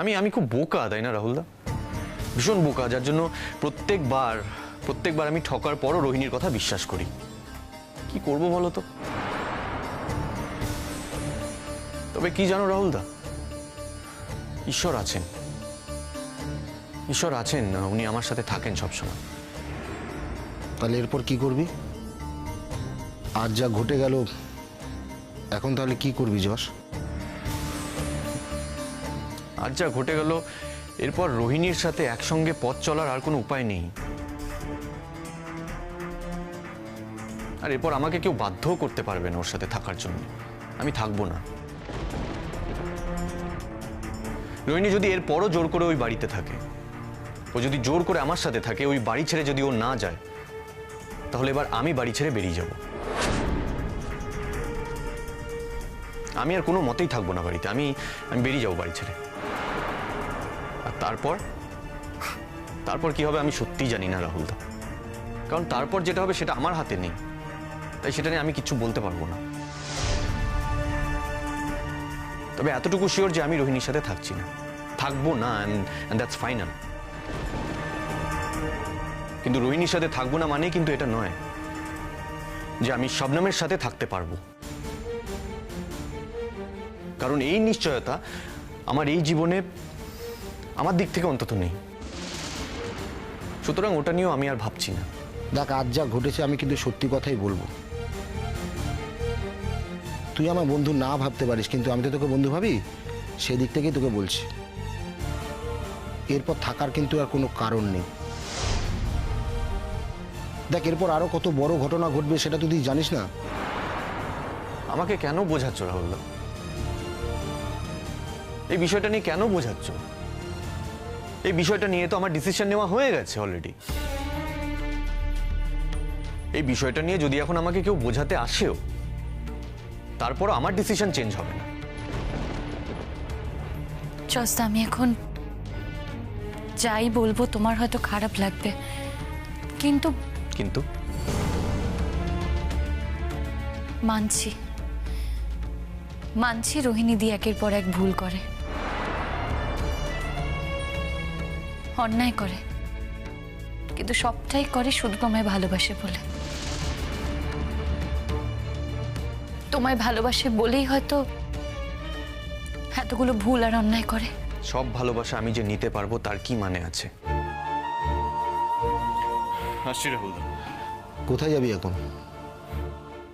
আমি খুব বোকা, তাই না রাহুলদা? ভীষণ বোকা, যার জন্য প্রত্যেকবার আমি ঠকার পরও রোহিণীর কথা বিশ্বাস করি। কি করব বলো তো? তবে কি জানো রাহুলদা, ঈশ্বর আছেন, উনি আমার সাথে থাকেন সবসময়। তাহলে এরপর কি করবি? আজ যা ঘটে গেল, এখন তাহলে কি করবি যশ? আজ যা ঘটে গেল, এরপর রোহিণীর সাথে একসঙ্গে পথ চলার আর কোনো উপায় নেই। আর এরপর আমাকে কেউ বাধ্যও করতে পারবে না ওর সাথে থাকার জন্য। আমি থাকবো না। রোহিণী যদি এরপরও জোর করে ওই বাড়িতে থাকে, ও যদি জোর করে আমার সাথে থাকে, ওই বাড়ি ছেড়ে যদি ও না যায়, তাহলে এবার আমি বাড়ি ছেড়ে বেরিয়ে যাব। আমি আর কোনো মতেই থাকবো না বাড়িতে। আমি বেরিয়ে যাবো বাড়ি ছেড়ে। আর তারপর কি হবে আমি সত্যিই জানি না রাহুলদা। কারণ তারপর যেটা হবে সেটা আমার হাতে নেই, তাই সেটা নিয়ে আমি কিছু বলতে পারবো না। তবে এতটুকু শিওর যে আমি রোহিণীর সাথে থাকছি না, থাকবো না, এন্ড দ্যাটস ফাইনাল। কিন্তু রোহিণীর সাথে থাকবো না মানে কিন্তু এটা নয় যে আমি শবনমের সাথে থাকতে পারবো। কারণ এই নিশ্চয়তা আমার এই জীবনে আমার দিক থেকে অন্তত নেই। সুতরাং ওটা নিয়েও আমি আর ভাবছি না। দেখ, আজ যা ঘটেছে আমি কিন্তু সত্যি কথাই বলবো। তুই আমার বন্ধু না ভাবতে পারিস, কিন্তু আমি তো তোকে বন্ধু ভাবি, সেই দিক থেকেই তোকে বলছি। এরপর থাকার কিন্তু আর কোনো কারণ নেই। দেখ, এরপর আরো কত বড় ঘটনা ঘটবে সেটা তুই জানিস না। আমাকে কেন বোঝাচ্ছ রাহুল? এই বিষয়টা নিয়ে কেন বোঝাচ্ছ? এই বিষয়টা নিয়ে তো আমার ডিসিশন নেওয়া হয়ে গেছে অলরেডি। এই বিষয়টা নিয়ে যদি এখন আমাকে কেউ বোঝাতে আসেও, তারপর আমার ডিসিশন চেঞ্জ হবে না। জস্তা, আমি এখন যাই বলবো তোমার হয়তো খারাপ লাগবে, কিন্তু কিন্তু মানছি রোহিণী দি একের পর এক ভুল করে, অন্যায় করে, কিন্তু সবটাই করে শুধু তোমায় ভালোবাসে বলে। তোমায় ভালোবাসে বলেই হয়তো এতগুলো ভুল আর অন্যায় করে। সব ভালোবাসা আমি যে নিতে পারবো তার কি মানে আছে? আসছি রাহুল। কোথায় যাবি এখন?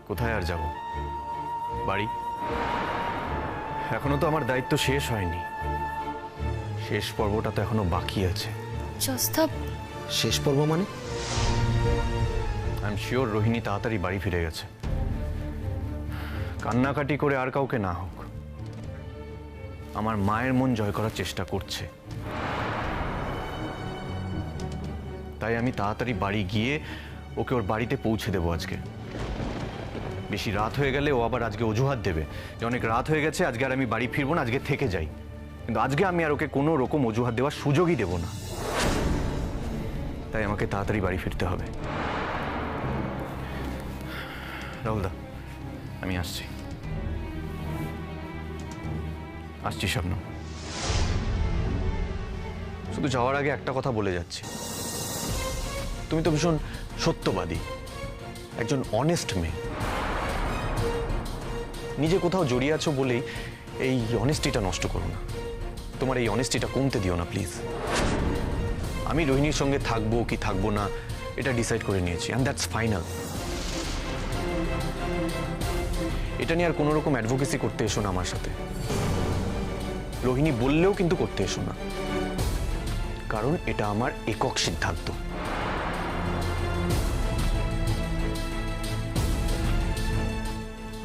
কোথায় আর যাব? বাড়ি। এখনো তো আমার দায়িত্ব শেষ হয়নি, শেষ পর্বটা তো এখনো বাকি আছে। জস্তা, শেষ পর্ব মানে? আই এম শিওর রোহিণী তাড়াতাড়ি বাড়ি ফিরে গেছে। কান্নাকাটি করে আর কাউকে না হোক, আমার মায়ের মন জয় করার চেষ্টা করছে। তাই আমি তাড়াতাড়ি বাড়ি গিয়ে ওকে ওর বাড়িতে পৌঁছে দেবো আজকে। বেশি রাত হয়ে গেলে ও আবার আজকে অজুহাত দেবে যে অনেক রাত হয়ে গেছে, আজকে আর আমি বাড়ি ফিরবো না, আজকে থেকে যাই। কিন্তু আজকে আমি আর ওকে কোনো রকম অজুহাত দেওয়ার সুযোগই দেব না। তাই আমাকে তাড়াতাড়ি বাড়ি ফিরতে হবে। রাহুলদা, আমি আসছি শবনম। শুধু যাওয়ার আগে একটা কথা বলে যাচ্ছি, তুমি তো ভীষণ সত্যবাদী, একজন অনেস্ট মেয়ে। নিজে কোথাও জড়িয়ে আছো বলেই এই অনেস্টিটা নষ্ট করো না। তোমার এই অনেস্টিটা কমতে দিও না প্লিজ। আমি রোহিণীর সঙ্গে থাকবো কি থাকবো না এটা ডিসাইড করে নিয়েছি, এন্ড দ্যাটস ফাইনাল। এটা নিয়ে আর কোনো রকম অ্যাডভোকেসি করতে এসো না আমার সাথে। রোহিণী বললেও কিন্তু করতে এসো না, কারণ এটা আমার একক সিদ্ধান্ত।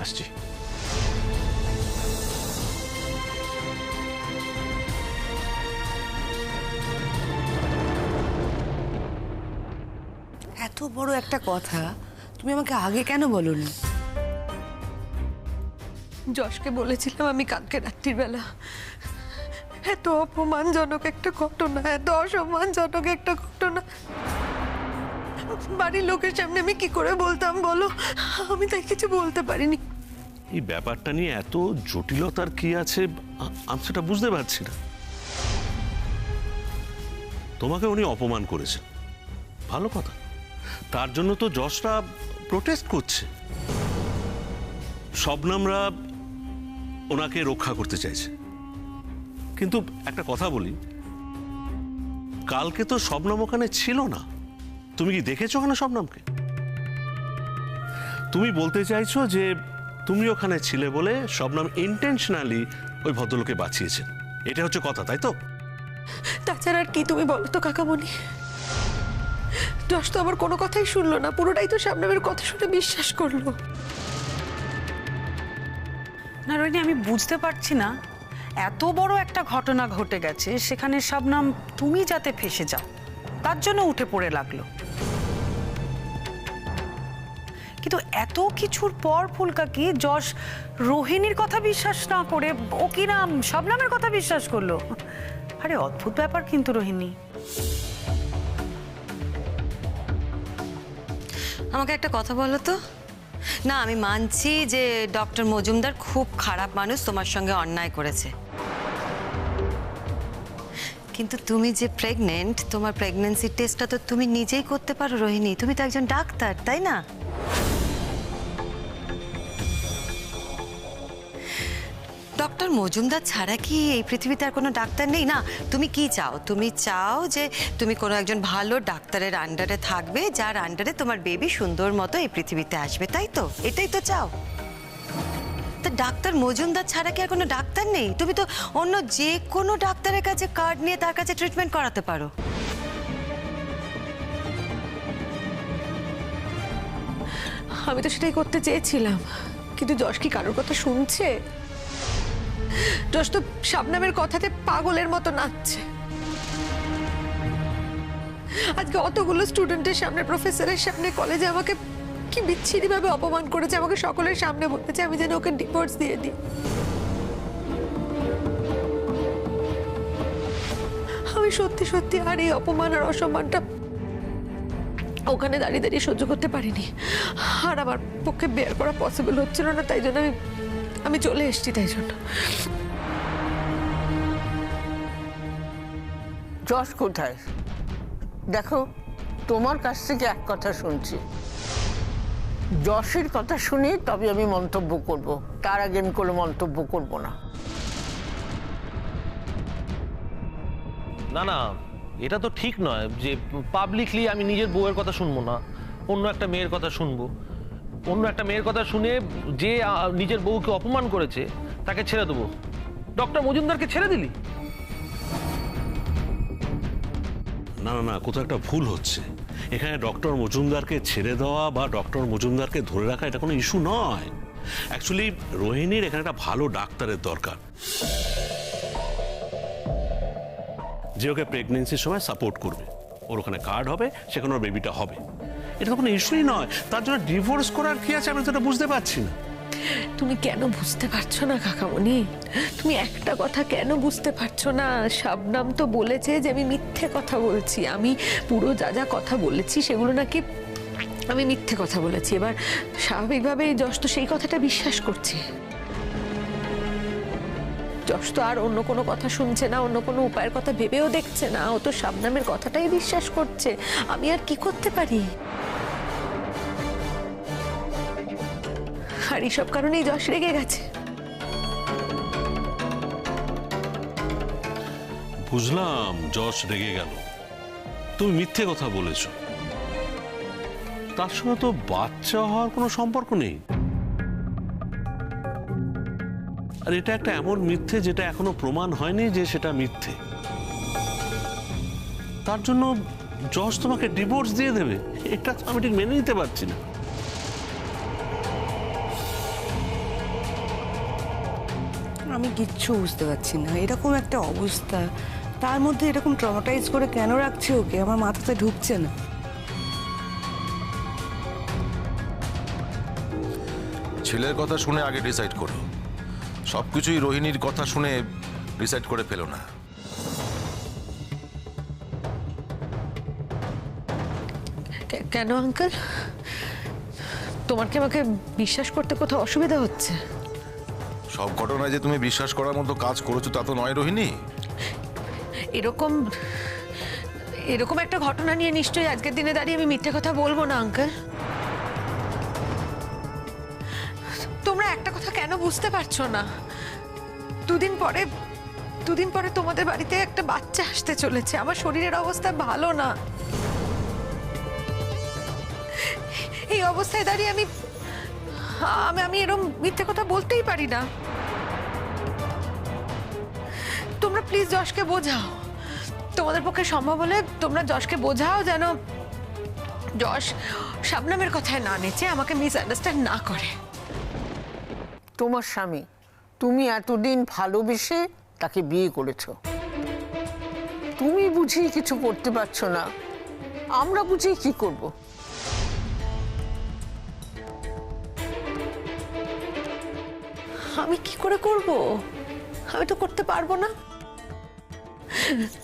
আসছি। এত বড় একটা কথা তুমি আমাকে আগে কেন বলোনি? যশকে বলেছিলাম আমি কালকে রাত্রির বেলা। এত অপমানজনক একটা ঘটনা, এত অসম্মানজনক একটা ঘটনা বাড়ির লোকের সামনে আমি কি করে বলতাম বলো? আমি তাই কিছু বলতে পারিনি। এই ব্যাপারটা নিয়ে এত জটিলতার কি আছে আমি সেটা বুঝতে পারছি না। তোমাকে উনি অপমান করেছেন, ভালো কথা। তার জন্য তো যশরা প্রোটেস্ট করছে। শবনমরা ওনাকে রক্ষা করতে চাইছে। কিন্তু একটা কথা বলি, কালকে তো শবনম ওখানে ছিল না। তুমি কি দেখেছো ওখানে শবনমকে? তুমি বলতে চাইছো যে তুমি ওখানে ছিলে বলে শবনম ইন্টেনশনালি ওই ভদ্রলোকে বাঁচিয়েছেন, এটা হচ্ছে কথা, তাই তো? তাছাড়া আর কি তুমি বলো তো কাকামণি? যশ তো আমার কোনো কথাই শুনলো না, পুরোটাই তো শবনমের কথা শুনে বিশ্বাস করলো। না রোহিণী, আমি বুঝতে পারছি না, এত বড় একটা ঘটনা ঘটে গেছে, সেখানে শবনম তুমি যাতে ফেঁসে যাও তার জন্য উঠে পড়ে লাগলো। কিন্তু এত কিছুর পর ফুলকাকি যশ রোহিণীর কথা বিশ্বাস না করে ও কি নাম শবনমের কথা বিশ্বাস করলো? আরে অদ্ভুত ব্যাপার কিন্তু রোহিণী। আমাকে একটা কথা বলো তো। না, আমি মানছি যে ডক্টর মজুমদার খুব খারাপ মানুষ, তোমার সঙ্গে অন্যায় করেছে। কিন্তু তুমি যে প্রেগনেন্ট, তোমার প্রেগন্যান্সি টেস্টটা তো তুমি নিজেই করতে পারো রোহিণী। তুমি তো একজন ডাক্তার, তাই না? ডক্টর মজুমদার ছাড়া কি এই পৃথিবীতে আর কোনো ডাক্তার নেই? না, তুমি কি চাও? তুমি চাও যে তুমি কোনো একজন ভালো ডাক্তারের আন্ডারে থাকবে, যার আন্ডারে তোমার বেবি সুন্দর মতো এই পৃথিবীতে আসবে, তাই তো? এটাই তো চাও। তা ডাক্তার মজুমদার ছাড়া কি আর কোনো ডাক্তার নেই? তুমি তো অন্য যে কোনো ডাক্তারের কাছে কার্ড নিয়ে তার কাছে ট্রিটমেন্ট করাতে পারো। আমি তো সেটাই করতে চেয়েছিলাম, কিন্তু যশ কি কারোর কথা শুনছে? যশ তো শবনমের কথাতে পাগলের মতো নাচছে। আজকে অতগুলো স্টুডেন্টের সামনে, প্রফেসরের সামনে, কলেজে আমাকে কি বিচ্ছিরি ভাবে অপমান করেছে। আমাকে সকলের সামনে বলেছে আমি যেন ওকে ডিভোর্স দিয়ে দিই। আমি সত্যি সত্যি আর এই অপমান আর অসম্মানটা ওখানে দাঁড়িয়ে দাঁড়িয়ে সহ্য করতে পারিনি। আর আমার পক্ষে বের করা পসিবল হচ্ছিল না, তাই জন্য আমি চলে এসেছি। তাই জন্য যশ কোথায়? দেখো, তোমার কাছ থেকে এক কথা শুনছি, যশের কথা শুনে তবে আমি মন্তব্য করব, তার আগে আমি কোনো মন্তব্য করব না। না না, এটা তো ঠিক নয় যে পাবলিকলি আমি নিজের বউয়ের কথা শুনবো না, অন্য একটা মেয়ের কথা শুনবো। অন্য একটা মেয়ের কথা শুনে যে নিজের বউকে অপমান করেছে তাকে ছেড়ে দেবো। ডক্টর মজুমদারকে ছেড়ে দিলি? না না না, কোথাও একটা ভুল হচ্ছে। এখানে ডক্টর মজুমদারকে ছেড়ে দেওয়া বা ডক্টর মজুমদারকে ধরে রাখা এটা কোনো ইস্যু নয়। অ্যাকচুয়ালি রোহিণীর এখানে একটা ভালো ডাক্তারের দরকার, যে ওকে প্রেগনেন্সির সময় সাপোর্ট করবে। ওর ওখানে কার্ড হবে, সেখানে ওর বেবিটা হবে। এটা তো কোনো ইস্যুই নয়। তার জন্য ডিভোর্স করার কি আছে আমি তো এটা বুঝতে পারছি না। তুমি কেন বুঝতে পারছো না কাকামণি? তুমি একটা কথা কেন বুঝতে পারছো না? শবনম তো বলেছে যে আমি মিথ্যে কথা বলছি। আমি পুরো যা যা কথা বলেছি সেগুলো নাকি আমি মিথ্যে কথা বলেছি। এবার স্বাভাবিকভাবে যশ তো সেই কথাটা বিশ্বাস করছে। যশ তো আর অন্য কোনো কথা শুনছে না, অন্য কোনো উপায়ের কথা ভেবেও দেখছে না। ও তো শবনমের কথাটাই বিশ্বাস করছে। আমি আর কি করতে পারি? আর এইসব কারণেই যশ রেগে গেছে। বুঝলাম যশ রেগে গেল, তুমি মিথ্যে কথা বলেছ। তার সঙ্গে তো বাচ্চা হওয়ার কোনো সম্পর্ক নেই। আর এটা একটা এমন মিথ্যে যেটা এখনো প্রমাণ হয়নি যে সেটা মিথ্যে। তার জন্য যশ তোমাকে ডিভোর্স দিয়ে দেবে, এটা আমি ঠিক মেনে নিতে পারছি না। আমি কিচ্ছু বুঝতে পারছি না। এরকম একটা অবস্থা, তার মধ্যে এরকম ট্রমাটাইজ করে কেন রাখছে ওকে, আমার মাথাতে ঢুকছে না। ছেলের কথা শুনে আগে ডিসাইড করো, সবকিছুই রোহিণীর কথা শুনে ডিসাইড করে ফেলো না। কেন আঙ্কেল? তোমার কি আমাকে বিশ্বাস করতে কোথাও অসুবিধা হচ্ছে? সব ঘটনায় যে তুমি বিশ্বাস করার মতো কাজ করেছো তা তো নয় রোহিণী। এরকম একটা ঘটনা নিয়ে নিশ্চয়ই আজকের দিনে দাঁড়িয়ে আমি মিথ্যে কথা বলবো না আঙ্কেল। তোমরা একটা কথা কেন বুঝতে পারছো না? দুদিন পরে তোমাদের বাড়িতে একটা বাচ্চা আসতে চলেছে। আমার শরীরের অবস্থা ভালো না। এই অবস্থায় দাঁড়িয়ে আমি এরকম মিথ্যে কথা বলতেই পারি না। তোমরা প্লিজ যশকে বোঝাও, তোমাদের পক্ষে সম্ভব হলে তোমরা যশকে বোঝাও যেন যশ শাবনামের কথায় না নেচে আমাকে মিসআন্ডারস্ট্যান্ড না করে। তোমার স্বামী, তুমি এতদিন ভালোবেসে তাকে বিয়ে করেছো, তুমি বুঝি কিছু করতে পারছো না, আমরা বুঝি কি করব? আমি কি করে করব? আমি তো করতে পারবো না।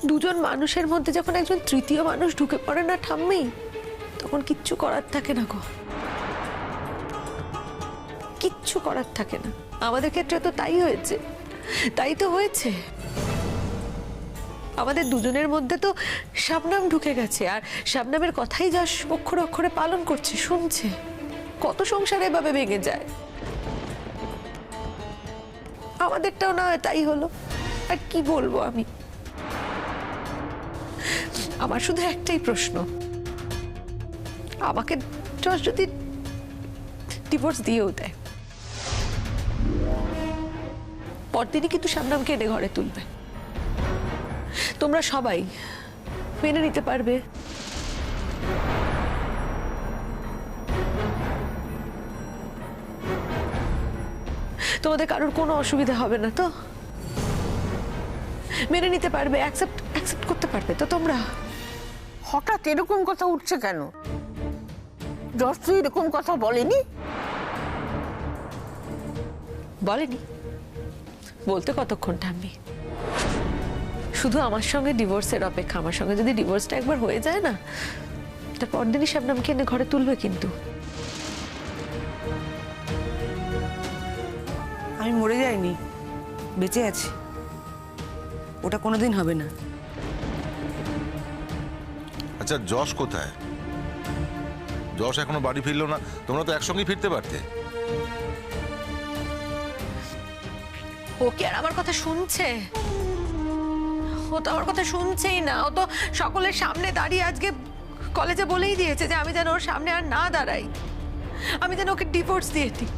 দুজন মানুষের মধ্যে যখন একজন তৃতীয় মানুষ ঢুকে পড়ে না ঠাম্মি, তখন কিচ্ছু করার থাকে না গো, কিচ্ছু করার থাকে না। আমাদের ক্ষেত্রে তো তাই হয়েছে, তাই তো হয়েছে। আমাদের দুজনের মধ্যে তো শাবনাম ঢুকে গেছে, আর শাবনামের কথাই যা অক্ষরে অক্ষরে পালন করছে, শুনছে। কত সংসারে এভাবে ভেঙে যায়। আমাদেরটাও না হয় তাই হলো। আর কি বলবো আমি? আমার শুধু একটাই প্রশ্ন, আমাকে যশ যদি ডিভোর্স দিয়েও দেয়, পরদিনই কিন্তু শাবনামকে এনে ঘরে তুলবে। তোমরা সবাই মেনে নিতে পারবে? তোমাদের কারোর কোনো অসুবিধা হবে না তো? মেনে নিতে পারবে? অ্যাকসেপ্ট করতে পারবে তো তোমরা? হঠাৎ এরকম কথা উঠছে কেন? যশ তো এরকম কথা বলেনি। বলেনি? বলতে কতক্ষণ ঠাম্মি? শুধু আমার সঙ্গে ডিভোর্সের অপেক্ষা। আমার সঙ্গে যদি ডিভোর্সটা একবার হয়ে যায় না, তার পরদিনই শাবনামকে এনে ঘরে তুলবে কিন্তু। আমি মরে যাইনি, বেঁচে আছি। ওটা কোনোদিন হবে না। আচ্ছা, যশ কোথায়? যশ এখনো বাড়ি ফিরলো না। তোমরা তো একসঙ্গেই ফিরতে পারতে। ও কি আর আমার কথা শুনছে? ও তো আমার কথা শুনছেই না। ও তো সকলের সামনে দাঁড়িয়ে আজকে কলেজে বলেই দিয়েছে যে আমি যেন ওর সামনে আর না দাঁড়াই, আমি যেন ওকে ডিভোর্স দিয়ে দিই।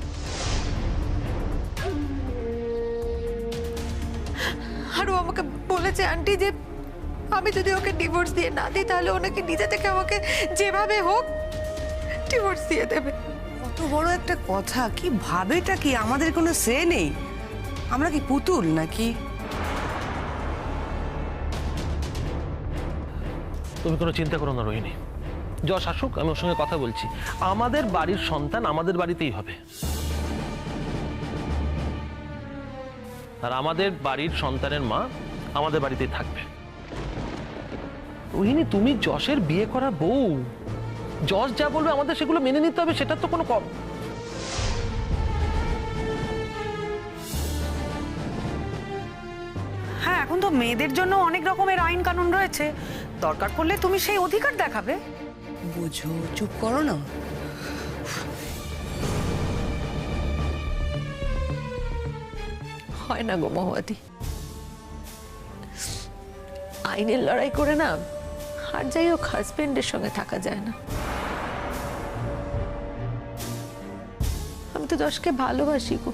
আর ও আমাকে বলেছে আন্টি যে আমি যদি ওকে ডিভোর্স দিয়ে না দিই, তাহলে ওনাকে নিজে থেকে আমাকে যেভাবে হোক ডিভোর্স দিয়ে দেবে। কত বড় একটা কথা! কি ভাবেটা কি? আমাদের কোনো সে নেই? আমরা কি পুতুল নাকি? তুমি কোনো চিন্তা করো না রোহিণী, যশ আসুক, আমি ওর সঙ্গে কথা বলছি। আমাদের বাড়ির সন্তান আমাদের বাড়িতেই হবে, আর আমাদের বাড়ির সন্তানের মা আমাদের বাড়িতেই থাকবে। রোহিণী, তুমি যশের বিয়ে করা বউ, যশ যা বলবে আমাদের সেগুলো মেনে নিতে হবে, সেটা তো কোনো কম। হ্যাঁ, এখন তো মেয়েদের জন্য অনেক রকমের আইন কানুন রয়েছে। দরকার পড়লে তুমি সেই অধিকার দেখাবে। বুঝো, চুপ করো না। হয় না গো মহুয়াদি, আইনের লড়াই করে না আর যাই হোক হাজবেন্ডের সঙ্গে থাকা যায় না। আমি তো যশকে ভালোবাসি গো,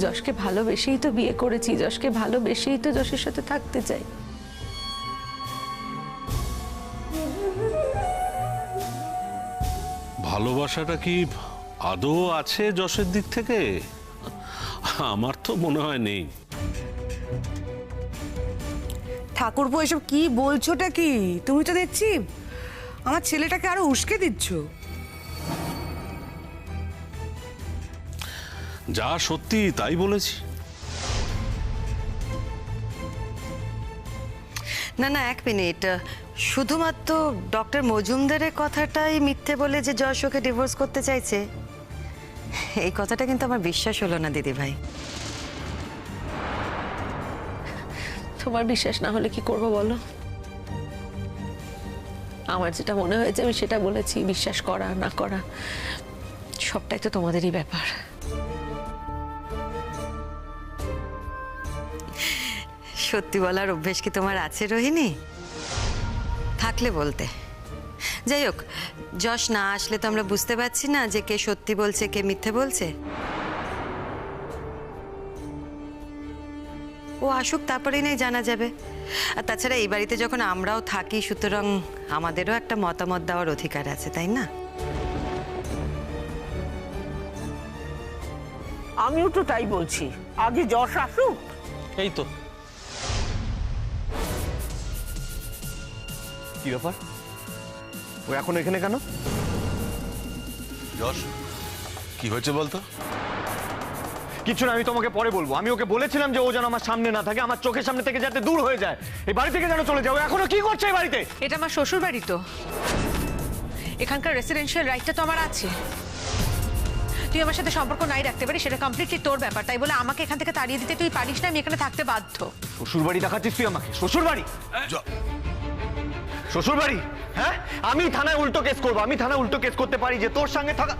যশকে ভালোবেসেই তো বিয়ে করেছি, যশকে ভালোবেসেই তো যশের সাথে থাকতে চাই। ভালোবাসাটা কি আদৌ আছে যশের দিক থেকে? আমার তো মনে হয় নেই। ঠাকুরপো, এসব কি বলছোটা কি? তুমি তো দেখছি আমার ছেলেটাকে আরো উস্কে দিচ্ছ। যা সত্যি তাই বলেছি। না না, এক মিনিট। শুধুমাত্র ডক্টর মজুমদারের কথাটাই মিথ্যে বলে যে যশ ওকে ডিভোর্স করতে চাইছে, এই কথাটা কিন্তু আমার বিশ্বাস হলো না দিদি ভাই। তোমার বিশ্বাস না হলে কি করবো বলো? আমার যেটা মনে হয়েছে আমি সেটা বলেছি, বিশ্বাস করা না করা সবটাই তো তোমাদেরই ব্যাপার। সত্যি বলার অভ্যেস কি তোমার আছে রোহিণী? থাকলে বলতে। যাই হোক, যশ না আসলে তো আমরা বুঝতে পারছি না যে কে সত্যি বলছে কে মিথ্যে বলছে। ও আসুক, তারপরেই নাই জানা যাবে। আর তাছাড়া এই বাড়িতে যখন আমরাও থাকি, সুতরাং আমাদেরও একটা মতামত দেওয়ার অধিকার আছে, তাই না? আমিও তো তাই বলছি, আগে যশ আসুক। এই তো কি ব্যাপার, ও এখন এখানে কেন? যশ, কি হয়েছে বলতো? কিছু না, আমি তোমাকে পরে বলবো। আমি ওকে বলেছিলাম যে ও যেন আমার সামনে না থাকে, আমার চোখের সামনে থেকে যাতে দূর হয়ে যায়, এই বাড়ি থেকে যেন চলে যাও। এখনো কি করছে এই বাড়িতে? এটা আমার শ্বশুর বাড়ি, তো এখানকার রেসিডেন্সিয়াল রাইটটা তো আমার আছে। তুই আমার সাথে সম্পর্ক নাই রাখতে পারিস, সেটা কমপ্লিটলি তোর ব্যাপার। তাই বলে আমাকে এখান থেকে তাড়িয়ে দিতে তুই পারিস না, আমি এখানে থাকতে বাধ্য। শ্বশুর বাড়ি দেখাচ্ছিস তুই আমাকে? শ্বশুর বাড়ি? শ্বশুর বাড়ি? হ্যাঁ, আমি থানায় উল্টো কেস করবো। আমি থানায় উল্টো কেস করতে পারি যে তোর সঙ্গে থাকা,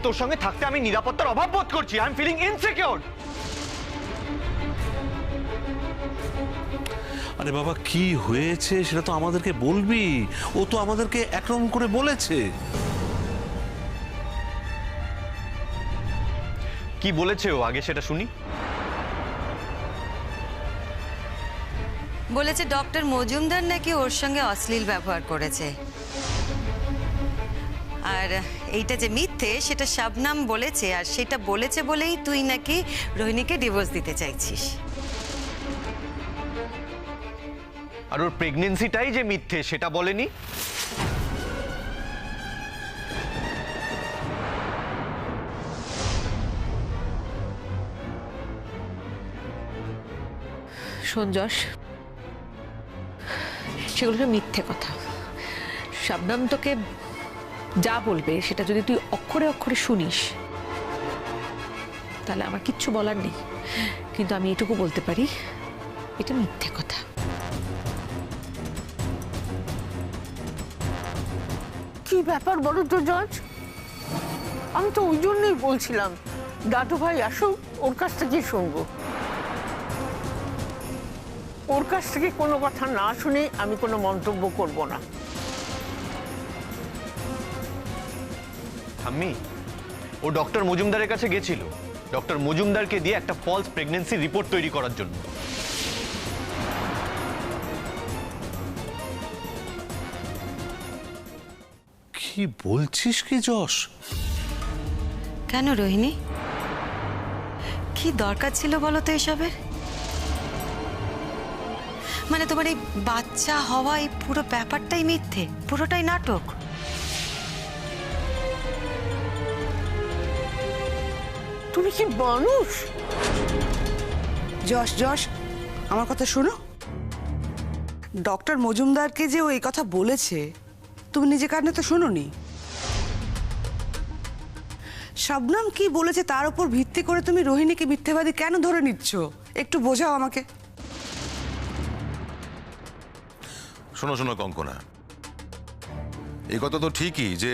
তোর সঙ্গে থাকতে আমি নিরাপত্তার অভাব বোধ করছি। I am feeling insecure. আরে বাবা, কি হয়েছে সেটা তো আমাদেরকে বলবি। ও তো আমাদেরকে একরকম করে বলেছে। কি বলেছে ও আগে সেটা শুনি। বলেছে ডক্টর মজুমদার নাকি ওর সঙ্গে অশ্লীল ব্যবহার করেছে। আর এইটা যে মিথ্যে সেটা শবনম বলেছে, আর সেটা বলেছে বলেই তুই নাকি রোহিণীকে ডিভোর্স দিতে চাইছিস। আর ওর প্রেগন্যান্সিটাই যে মিথ্যে সেটা বলেনি। শোন যশ, সেগুলো তো মিথ্যে কথা। শবনম তোকে যা বলবে সেটা যদি তুই অক্ষরে অক্ষরে শুনিস তাহলে আমার কিচ্ছু বলার নেই, কিন্তু আমি এটুকু বলতে পারি এটা মিথ্যে কথা। কি ব্যাপার বলো তো জজ? আমি তো ওই জন্যই বলছিলাম দাদু ভাই আসুক, ওর কাছ থেকে শুনবো। ওর কাছ থেকে কোনো কথা না শুনে আমি কোনো মন্তব্য করব না। ঠাম্মি, ও ডক্টর মজুমদারের কাছে গেছিল ডক্টর মজুমদারকে দিয়ে একটা ফলস প্রেগন্যান্সি রিপোর্ট তৈরি করার জন্য। কি বলছিস কি যশ? কেন রোহিণী, কি দরকার ছিল বলো তো এসবের? মানে তোমার এই বাচ্চা হওয়া এই পুরো ব্যাপারটাই মিথ্যে, পুরোটাই নাটক। তুমি কি মানুষ? যশ যশ, আমার কথা শোনো। ডক্টর মজুমদারকে যে ও এই কথা বলেছে তুমি নিজে কানে তো শোনোনি। শবনম কি বলেছে তার উপর ভিত্তি করে তুমি রোহিণীকে মিথ্যেবাদী কেন ধরে নিচ্ছ? একটু বোঝাও আমাকে। শোনো শোনো কঙ্কনা, এই কথা তো ঠিকই যে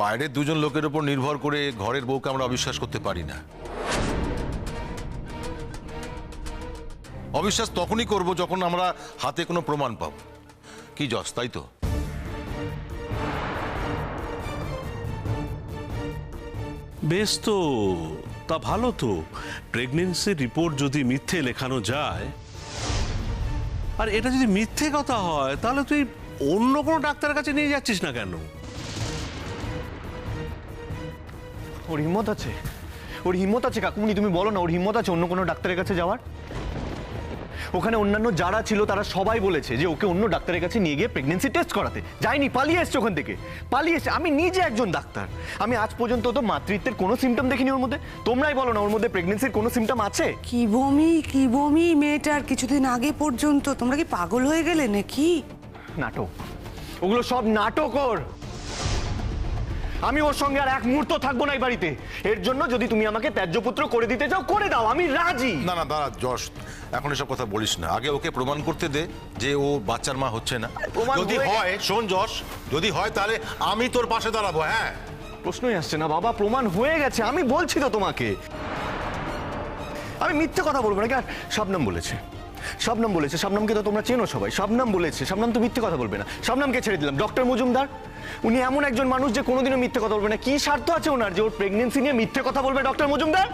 বাইরের দুজন লোকের উপর নির্ভর করে ঘরের বউকে আমরা অবিশ্বাস করতে পারি না। অবিশ্বাস তখনই করব যখন আমরা হাতে কোনো প্রমাণ পাব। কি যশ, তাই তো? বেশ, তো তা ভালো তো। প্রেগনেন্সি রিপোর্ট যদি মিথ্যে লেখানো যায়, আর এটা যদি মিথ্যে কথা হয়, তাহলে তুই অন্য কোনো ডাক্তারের কাছে নিয়ে যাচ্ছিস না কেন? ওর হিম্মত আছে? ওর হিম্মত আছে কাকুমনি? তুমি বলো না, ওর হিম্মত আছে অন্য কোনো ডাক্তারের কাছে যাওয়ার? ওখানে অন্যান্য যারা ছিল তারা সবাই বলেছে যে ওকে অন্য ডাক্তারের কাছে নিয়ে গিয়ে প্রেগন্যান্সি টেস্ট করাতে। যায়নি, পালিয়ে এসছে ওখান থেকে, পালিয়ে এসছে। আমি নিজে একজন ডাক্তার, আমি আজ পর্যন্ত তো মাতৃত্বের কোনো সিমটম দেখিনি ওর মধ্যে। তোমরাই বলো না ওর মধ্যে প্রেগন্যান্সির কোনো সিমটম আছে? কি বমি মেয়েটার কিছুদিন আগে পর্যন্ত। তোমরা কি পাগল হয়ে গেলে নাকি? নাটক, ওগুলো সব নাটক ওর। আমি ওর সঙ্গে আর এক মুহূর্ত থাকবো না এই বাড়িতে। এর জন্য যদি তুমি আমাকে ত্যায্যপুত্র করে দিতে চাও করে দাও, আমি রাজি। না না দাঁড়া যশ, এখন এসব কথা বলিস না, আগে ওকে প্রমাণ করতে দে যে ও বাচ্চার মা হচ্ছে না। প্রমাণ যদি হয়ে হয়, শোন যশ, যদি হয় তাহলে আমি তোর পাশে দাঁড়াবো। হ্যাঁ, প্রশ্নই আসছে না বাবা, প্রমাণ হয়ে গেছে, আমি বলছি তো তোমাকে। আমি মিথ্যে কথা বলবো না। আর শবনম বলেছে, শবনম বলেছে, শবনমকে তো তোমরা চেনো সবাই, শবনম বলেছে, শবনম তো মিথ্যে কথা বলবে না। শবনমকে ছেড়ে দিলাম। ডক্টর মজুমদার উনি এমন একজন মানুষ যে কোনোদিনও মিথ্যে কথা বলবে না। কি স্বার্থ আছে ওনার যে ওর প্রেগনেন্সি নিয়ে মিথ্যে কথা বলবে ডক্টর মজুমদার?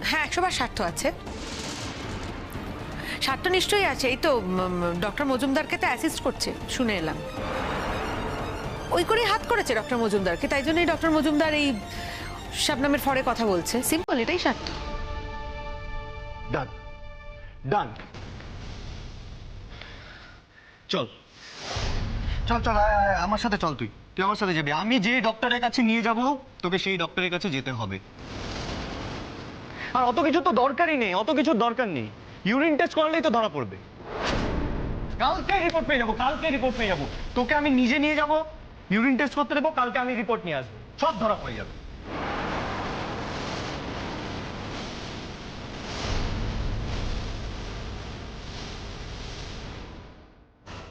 হ্যাঁ 100বার স্বার্থ আছে, স্বার্থ নিশ্চয়ই আছে। এই তো ডক্টর মজুমদারকে তো অ্যাসিস্ট করছে শুনে এলাম, ওই করেই হাত করেছে ডক্টর মজুমদারকে, তাই জন্যই ডক্টর মজুমদার এই শবনমের ফরে কথা বলছে। সিম্পল, এটাই স্বার্থ। ডান ডান, চল চল চল, আমার সাথে চল, তুই তুই আমার সাথে যাবি। আমি যে ডক্টরের কাছে নিয়ে যাব তোকে সেই ডক্টরের কাছে যেতে হবে। আর অত কিছু তো দরকারই নেই, অত কিছুর দরকার নেই। ইউরিন টেস্ট করালেই তো ধরা পড়বে। কালকে রিপোর্ট পেয়ে যাবো, কালকে রিপোর্ট পেয়ে যাবো। তোকে আমি নিজে নিয়ে যাব, ইউরিন টেস্ট করতে দেবো, কালকে আমি রিপোর্ট নিয়ে আসবো, সব ধরা পড়ে যাবে।